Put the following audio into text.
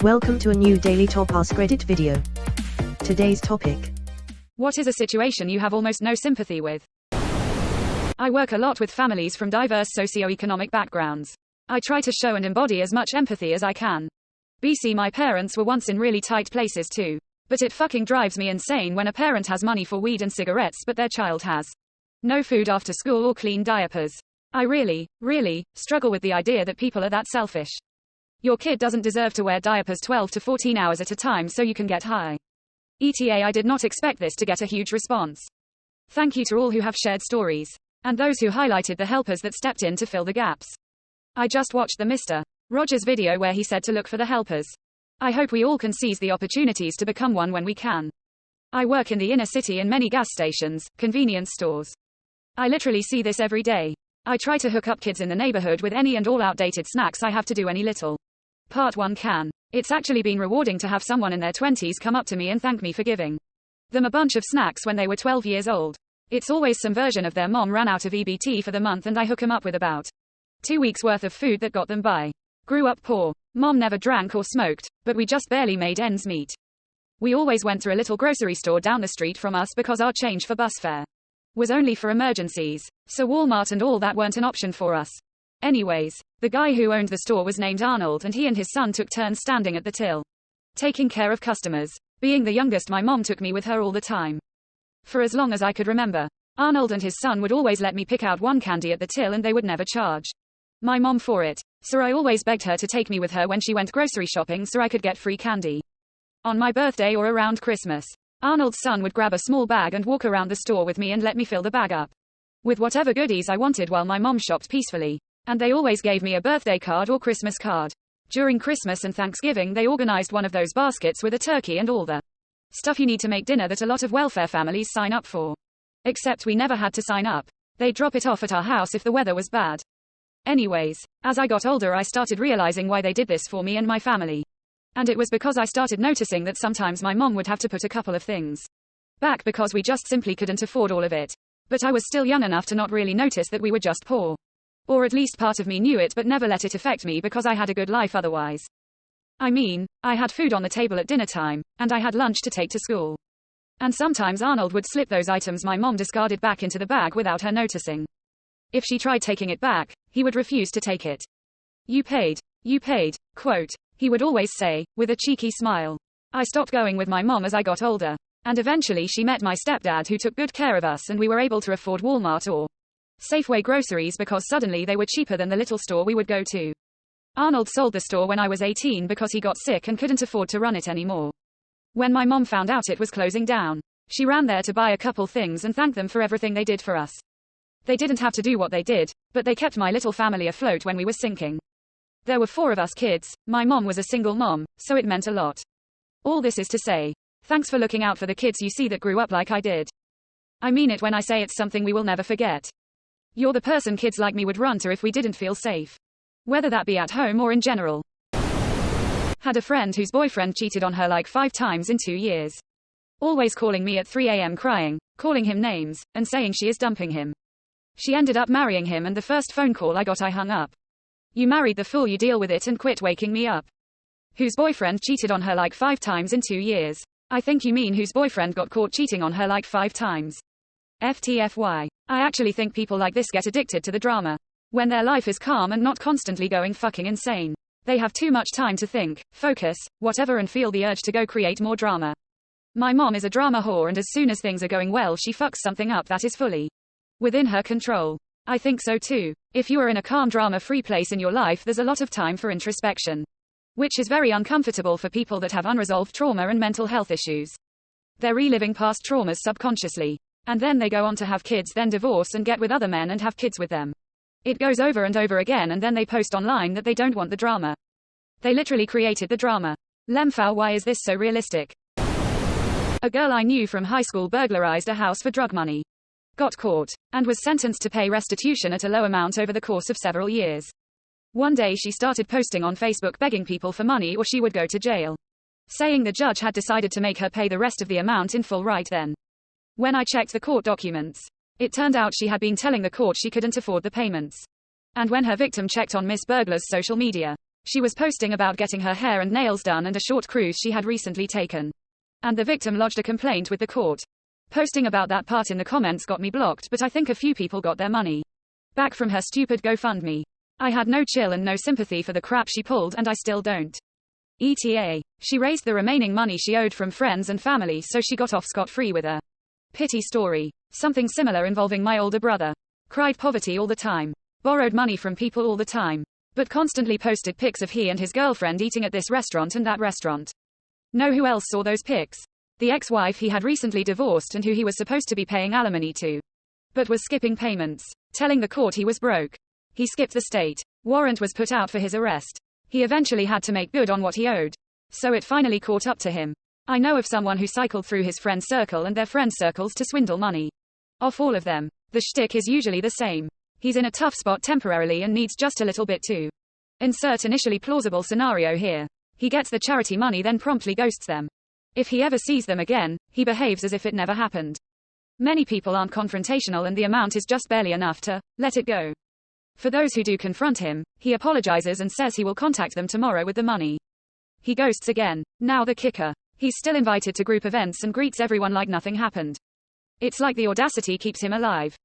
Welcome to a new daily top AskReddit video. Today's topic. What is a situation you have almost no sympathy with? I work a lot with families from diverse socio-economic backgrounds. I try to show and embody as much empathy as I can. My parents were once in really tight places too. But it fucking drives me insane when a parent has money for weed and cigarettes but their child has no food after school or clean diapers. I really struggle with the idea that people are that selfish. Your kid doesn't deserve to wear diapers 12 to 14 hours at a time so you can get high. I did not expect this to get a huge response. Thank you to all who have shared stories. And those who highlighted the helpers that stepped in to fill the gaps. I just watched the Mr. Rogers video where he said to look for the helpers. I hope we all can seize the opportunities to become one when we can. I work in the inner city in many gas stations, convenience stores. I literally see this every day. I try to hook up kids in the neighborhood with any and all outdated snacks I have to do any little part one can. It's actually been rewarding to have someone in their 20s come up to me and thank me for giving them a bunch of snacks when they were 12 years old. It's always some version of their mom ran out of EBT for the month and I hook them up with about 2 weeks worth of food that got them by. Grew up poor. Mom never drank or smoked, but we just barely made ends meet. We always went to a little grocery store down the street from us because our change for bus fare was only for emergencies, so Walmart and all that weren't an option for us. Anyways, the guy who owned the store was named Arnold and he and his son took turns standing at the till, taking care of customers. Being the youngest, my mom took me with her all the time. For as long as I could remember, Arnold and his son would always let me pick out one candy at the till and they would never charge my mom for it. So I always begged her to take me with her when she went grocery shopping so I could get free candy. On my birthday or around Christmas, Arnold's son would grab a small bag and walk around the store with me and let me fill the bag up with whatever goodies I wanted while my mom shopped peacefully. And they always gave me a birthday card or Christmas card. During Christmas and Thanksgiving they organized one of those baskets with a turkey and all the stuff you need to make dinner that a lot of welfare families sign up for. Except we never had to sign up. They'd drop it off at our house if the weather was bad. Anyways, as I got older I started realizing why they did this for me and my family. And it was because I started noticing that sometimes my mom would have to put a couple of things back because we just simply couldn't afford all of it. But I was still young enough to not really notice that we were just poor. Or at least part of me knew it but never let it affect me because I had a good life otherwise. I mean, I had food on the table at dinner time, and I had lunch to take to school. And sometimes Arnold would slip those items my mom discarded back into the bag without her noticing. If she tried taking it back, he would refuse to take it. You paid, quote, he would always say, with a cheeky smile. I stopped going with my mom as I got older. And eventually she met my stepdad who took good care of us and we were able to afford Walmart or Safeway groceries because suddenly they were cheaper than the little store we would go to. Arnold sold the store when I was 18 because he got sick and couldn't afford to run it anymore. When my mom found out it was closing down, she ran there to buy a couple things and thank them for everything they did for us. They didn't have to do what they did, but they kept my little family afloat when we were sinking. There were 4 of us kids, my mom was a single mom, so it meant a lot. All this is to say, thanks for looking out for the kids you see that grew up like I did. I mean it when I say it's something we will never forget. You're the person kids like me would run to if we didn't feel safe. Whether that be at home or in general. Had a friend whose boyfriend cheated on her like 5 times in 2 years. Always calling me at 3 a.m. crying, calling him names, and saying she is dumping him. She ended up marrying him and the first phone call I got I hung up. You married the fool, you deal with it and quit waking me up. Whose boyfriend cheated on her like 5 times in 2 years. I think you mean whose boyfriend got caught cheating on her like 5 times. FTFY. I actually think people like this get addicted to the drama. When their life is calm and not constantly going fucking insane. They have too much time to think, focus, whatever and feel the urge to go create more drama. My mom is a drama whore and as soon as things are going well she fucks something up that is fully within her control. I think so too. If you are in a calm drama-free place in your life there's a lot of time for introspection. Which is very uncomfortable for people that have unresolved trauma and mental health issues. They're reliving past traumas subconsciously. And then they go on to have kids, then divorce and get with other men and have kids with them. It goes over and over again and then they post online that they don't want the drama. They literally created the drama. Lemfow, why is this so realistic? A girl I knew from high school burglarized a house for drug money. Got caught. And was sentenced to pay restitution at a low amount over the course of several years. One day she started posting on Facebook begging people for money or she would go to jail. Saying the judge had decided to make her pay the rest of the amount in full right then. When I checked the court documents, it turned out she had been telling the court she couldn't afford the payments. And when her victim checked on Miss Burglar's social media, She was posting about getting her hair and nails done and a short cruise she had recently taken. And the victim lodged a complaint with the court. Posting about that part in the comments got me blocked, but I think a few people got their money back from her stupid GoFundMe. I had no chill and no sympathy for the crap she pulled, and I still don't. ETA. She raised the remaining money she owed from friends and family, so she got off scot-free with a pity story. Something similar involving my older brother. Cried poverty all the time. Borrowed money from people all the time. But constantly posted pics of he and his girlfriend eating at this restaurant and that restaurant. Know who else saw those pics? The ex-wife he had recently divorced and who he was supposed to be paying alimony to. But was skipping payments. Telling the court he was broke. He skipped the state. Warrant was put out for his arrest. He eventually had to make good on what he owed. So it finally caught up to him. I know of someone who cycled through his friend circle and their friend circles to swindle money off all of them. The shtick is usually the same. He's in a tough spot temporarily and needs just a little bit to insert initially plausible scenario here. He gets the charity money, then promptly ghosts them. If he ever sees them again, he behaves as if it never happened. Many people aren't confrontational, and the amount is just barely enough to let it go. For those who do confront him, he apologizes and says he will contact them tomorrow with the money. He ghosts again. Now the kicker. He's still invited to group events and greets everyone like nothing happened. It's like the audacity keeps him alive.